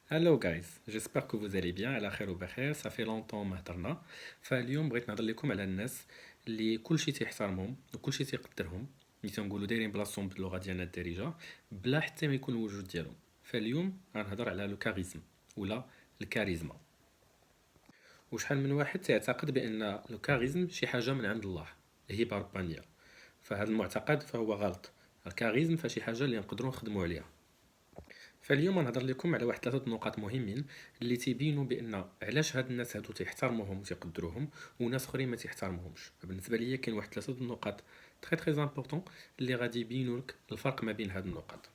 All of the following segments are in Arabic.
Hello guys, j'espère que vous allez bien. على خير وبخير. Ça fait longtemps ما هضرنا. فاليوم بغيت نهضر لكم على الناس اللي كلشي تيحترمهم وكلشي تيقدرهم، اللي تنقولوا دايرين بلاصتهم باللغه ديالنا الدارجه بلا حتى ما يكون الوجود ديالهم. فاليوم غنهضر على لو كاريزم ولا الكاريزما. وشحال من واحد تعتقد بان لو كاريزم شي حاجه من عند الله، هبه ربانيه. فهذا المعتقد فهو غلط. الكاريزم فشي حاجه اللي نقدروا نخدموا عليها. فاليوم غنهضر لكم على واحد ثلاثه نقاط مهمين اللي تيبينوا بان علاش هاد الناس هادو تيحترموهم وتيقدروهم وناس اخرين ما تيحترموهمش. فبالنسبه ليا كاين واحد ثلاثه نقاط تري امبورطون اللي غادي يبينوا لك الفرق ما بين هاد النقاط.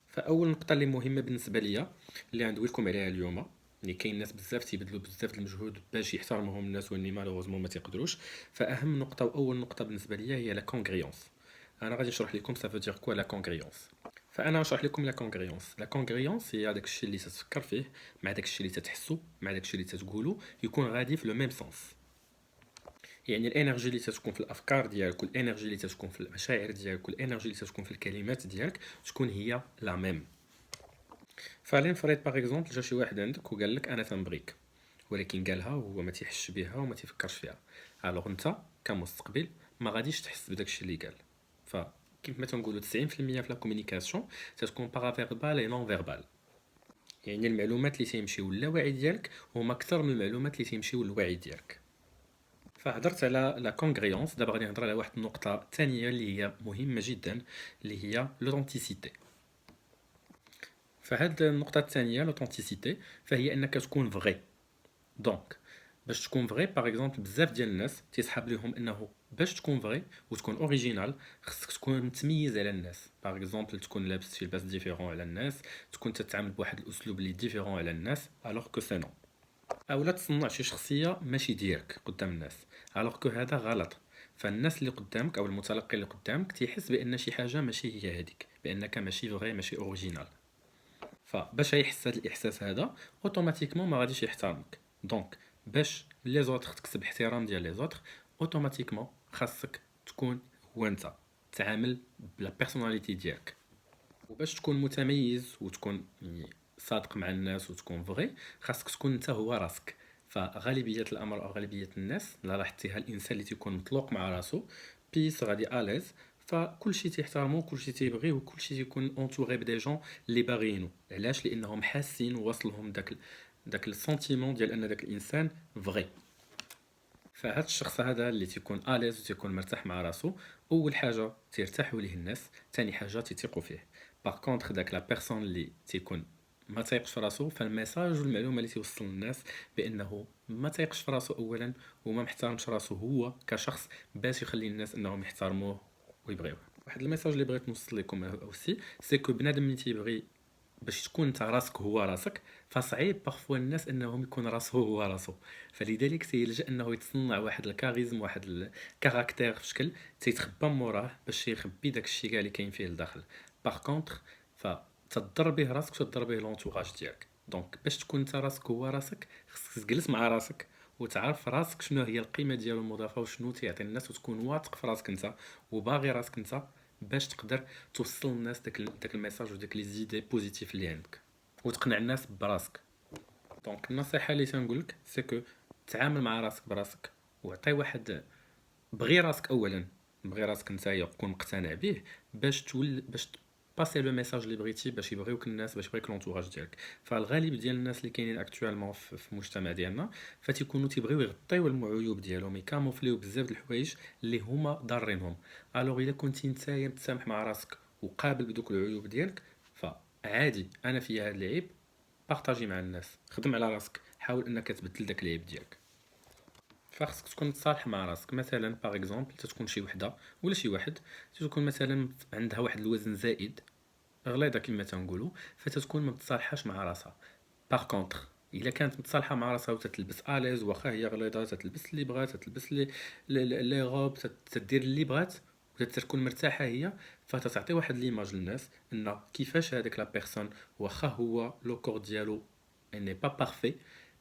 فاول نقطه اللي مهمه بالنسبه ليا اللي غندوي لكم عليها اليوم، اللي كاين ناس بزاف تيبذلوا بزاف د المجهود باش يحترموهم الناس واللي مالوغوزمون ما تيقدروش. فاهم نقطه واول نقطه بالنسبه ليا هي لا كونغريونس. انا غادي نشرح لكم سافو دير كوا لا كونغريونس. فانا نشرح لكم لا كونغريونس. لا كونغريونس هي داك الشيء اللي تتفكر فيه مع داك الشيء اللي تتحسو مع داك الشيء اللي تتقولو يكون غادي في لو ميم سونس. يعني الانرجي اللي تتكون في الافكار ديالك والانرجي اللي تتكون في المشاعر ديالك والانرجي اللي تتكون في الكلمات ديالك تكون هي لا ميم. فلنفرض باغ اكزومبل جا شي واحد عندك وقال لك انا تنبغيك، ولكن قالها وهو ما تيحسش بها وما تيفكرش فيها. الوغ انت كمستقبل ما غاديش تحس بداك الشيء اللي قال. فكيف ما تنقولوا 90% في لا كومونيكاسيون تتكون بارافيربال اي نون فيربال. يعني المعلومات اللي تيمشيو للاوعي ديالك هما اكثر من المعلومات اللي تيمشيو للوعي ديالك. فهضرت على لا كونغريونس، دابا غادي نهضر على واحد النقطه ثانيه اللي هي مهمه جدا، اللي هي لوثنتيسيتي. فهاد النقطه الثانيه لوثنتيسيتي فهي انك تكون فغي. دونك باش تكون فغي باغ اكزومبل بزاف ديال الناس تيسحاب ليهم انه باش تكون فغي وتكون اوريجينال خصك تكون متميز على الناس. باغ اكزومبل تكون لابس شي لباس ديفيرون على الناس، تكون تتعامل بواحد الاسلوب اللي ديفيرون على الناس الوغ كو سي نو. اولا تصنع شي شخصيه ماشي ديالك قدام الناس الوغ كو هذا غلط. فالناس اللي قدامك او المتلقي اللي قدامك تيحس بان شي حاجه ماشي هي هذيك، بانك ماشي فغي ماشي اوريجينال. فباش يحس هذا الاحساس هذا اوتوماتيكمون ما غاديش يحترمك. دونك باش لي زوتر تكسب احترام ديال لي زوتر اوتوماتيكمون خاصك تكون هو انت، تعامل بلا بيرسوناليتي ديالك. وباش تكون متميز وتكون يعني صادق مع الناس وتكون فغي خاصك تكون انت هو راسك. فغالبيه الامر او غالبيه الناس لا لاحظتيها الانسان اللي تيكون مطلوق مع راسو بيس غادي اليز، فكلشي تيحترمو كلشي تيبغيه وكلشي تيكون اونتوري بدي جون اللي باغيينو. علاش؟ لانهم حاسين وصلهم داك السنتيمون ديال ان داك الانسان فغي. فهاد الشخص هذا اللي تيكون اليز وتيكون مرتاح مع راسو، اول حاجه تيرتاحوا ليه الناس، ثاني حاجه تيثيقوا فيه. باغ كونطخ داك لا بيرسون اللي تيكون ما تايقش في راسو، فالميساج والمعلومه اللي توصل للناس بانه ما تايقش في راسو اولا وما محترمش راسو هو كشخص باش يخلي الناس انهم يحترموه ويبغيوه. واحد الميساج اللي بغيت نوصل لكم اوسي سي كو بنادم اللي تيبغي باش تكون انت راسك هو راسك فصعيب بارفوا الناس انهم يكون راسه هو راسه. فلذلك تيلجا انه يتصنع واحد الكاريزم واحد الكاركتير في شكل تيتخبى موراه باش يخبي داك الشيء كاع اللي كاين فيه لداخل. باغ كونطخ فتضر به راسك وتضر به لونتوراج ديالك. دونك باش تكون انت راسك هو راسك خصك تجلس مع راسك وتعرف راسك شنو هي القيمه ديالو المضافه وشنو تيعطي الناس، وتكون واثق في راسك انت وباغي راسك انت باش تقدر توصل للناس داك الميساج وداك لي زيدي بوزيتيف اللي عندك وتقنع الناس براسك. دونك النصيحه اللي تنقول لك سي كو تعامل مع راسك براسك وعطي واحد، بغي راسك اولا، بغي راسك نتايا وكون مقتنع به باش باش باسي لو ميساج اللي بغيتي باش يبغيوك الناس باش يبغيك لونتوراج ديالك. فالغالب ديال الناس اللي كاينين اكطوالمون في المجتمع ديالنا فتيكونوا تيبغيو يغطيو العيوب ديالهم يكاموفليو بزاف د الحوايج اللي هما ضارينهم. الوغ الا كنتي نتايا متسامح مع راسك وقابل بدوك العيوب ديالك فعادي انا فيا هذا العيب، بارطاجي مع الناس، خدم على راسك، حاول انك تبدل داك العيب ديالك. فخصك تكون متصالح مع راسك. مثلا باغ اكزومبل تتكون شي وحده ولا شي واحد تكون مثلا عندها واحد الوزن زائد غليظه كما تنقولوا، فتتكون ما متصالحاش مع راسها. باغ كونطخ الا كانت متصالحه مع راسها وتتلبس اليز واخا هي غليظه تتلبس اللي بغات تتلبس لي غوب تدير اللي بغات وتتكون مرتاحه هي، فتتعطي واحد ليماج للناس ان كيفاش هذاك لا بيرسون واخا هو لو كور ديالو اني با بارفي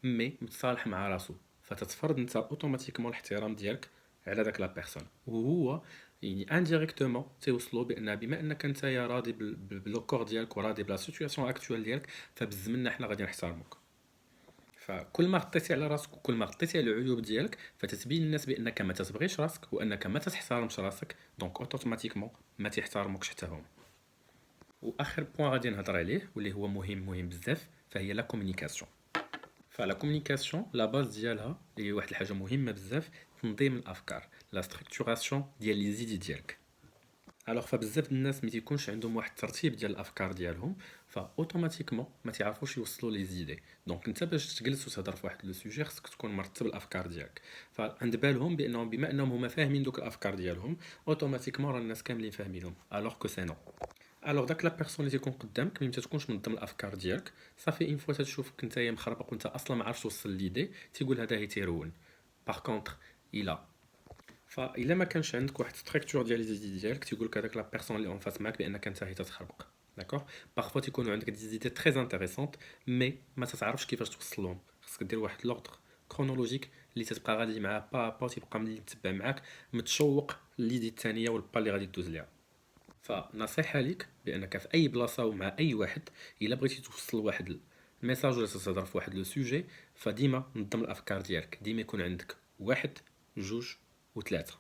مي متصالح مع راسو. فتتفرض انت اوتوماتيكمون الاحترام ديالك على داك لا بيرسون وهو يعني انديريكتومون تيوصلوا بان بما انك انت يا راضي بلو كور ديالك وراضي بلا سيتوياسيون اكطوال ديالك، فبالزمن حنا غادي نحترموك. فكل ما غطيتي على راسك وكل ما غطيتي على العيوب ديالك، فتتبين للناس بانك ما تتبغيش راسك وانك ما تحترمش راسك، دونك اوتوماتيكمون ما تيحترموكش حتى هما. واخر بوين غادي نهضر عليه واللي هو مهم بزاف، فهي لا كومونيكاسيون. فلا كومونيكاسيون لا باز ديالها اللي هي واحد الحاجه مهمه بزاف، تنظيم الافكار، لا ستركتوراسيون ديال لي زيدي ديالك. الوغ فبزاف الناس ما تيكونش عندهم واحد الترتيب ديال الافكار ديالهم، فاوتوماتيكمون ما تعرفوش يوصلوا لي زيدي. دونك انت باش تجلس وتهضر في واحد لو سوجي خصك تكون مرتب الافكار ديالك، فعند بالهم بانهم بما انهم هما فاهمين دوك الافكار ديالهم، اوتوماتيكمون راه الناس كاملين فاهمينهم، الوغ كو سي نو. الوغ داك لا بيرسون اللي تيكون قدامك ملي ما تكونش منظم الافكار ديالك، صافي اون فوا تشوفك نتايا مخربق وانت اصلا ما عارفش توصل ليدي، تيقول هذا هي تيرون. باغ كونطخ الا فالا ما كانش عندك واحد ستركتور ديال لي زيدي ديالك، تيقول لك هذاك لا بيرسون اللي اون فاس معاك بانك انت هي تتخربق. داكوغ، بارفوا تيكونوا عندك دي زيدي تري انتريسونت مي ما تتعرفش كيفاش توصلهم. خصك دير واحد لوردر كرونولوجيك اللي تتبقى غادي معاه با تيبقى ملي تتبع معاك متشوق ليدي الثانيه والبا اللي غادي دوز ليها. فنصيحه ليك بانك في اي بلاصه ومع اي واحد، الا بغيتي توصل واحد الميساج ولا تهضر في واحد لو سوجي، فديما نظم الافكار ديالك، ديما يكون عندك واحد جوج وثلاثه.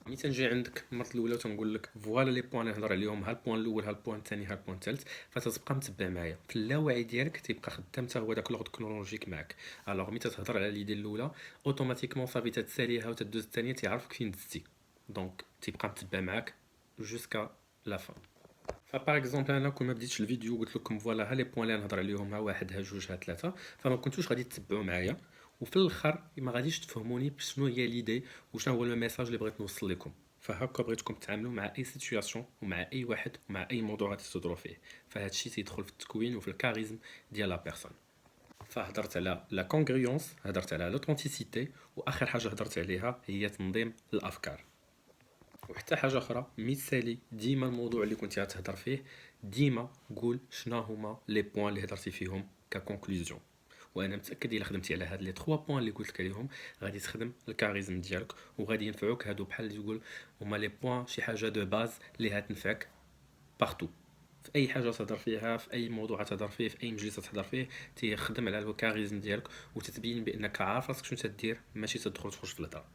ملي تنجي عندك المره الاولى وتنقول لك فوالا لي بوين اللي نهضر عليهم، ها البوين الاول ها البوين الثاني ها البوين الثالث، فتتبقى متبع معايا في اللاوعي ديالك، تيبقى خدام حتى هو داك لوغد كرونولوجيك معاك. الوغ ملي تتهضر على ليدي الاولى، اوتوماتيكمون صافي تتساليها وتدوز الثانيه، تيعرفك فين دزتي، دونك تيبقى متبع معاك جوسكا لا فان. فبار اكزومبل انا كون ما بديتش الفيديو قلت لكم فوالا ها لي بوين اللي نهضر عليهم، ها واحد ها جوج ها ثلاثه، فما كنتوش غادي تتبعوا معايا، وفي الاخر ما غاديش تفهموني بشنو هي ليدي وشنو هو لو ميساج اللي بغيت نوصل لكم. فهكا بغيتكم تعاملوا مع اي سيتوياسيون ومع اي واحد ومع اي موضوع غادي تهضروا فيه، فهاد الشيء تيدخل في التكوين وفي الكاريزم ديال لا بيرسون. فهضرت على لا كونغريونس، هضرت على لوثنتيسيتي، واخر حاجه هضرت عليها هي تنظيم الافكار. وحتى حاجه اخرى، مثالي ديما الموضوع اللي كنتي غتهضر فيه، ديما قول شنو هما لي بوين اللي هضرتي فيهم ككونكلوزيون. وانا متاكد الا خدمتي على هاد لي 3 بوين اللي قلت لك عليهم، غادي تخدم الكاريزم ديالك وغادي ينفعوك. هادو بحال اللي تقول هما لي بوين، شي حاجه دو باز اللي هتنفعك بارتو، في اي حاجه تهضر فيها، في اي موضوع تهضر فيه، في اي مجلس تهضر فيه، تيخدم على الكاريزم ديالك وتتبين بانك عارف راسك شنو تدير، ماشي تدخل تخرج في الهضره.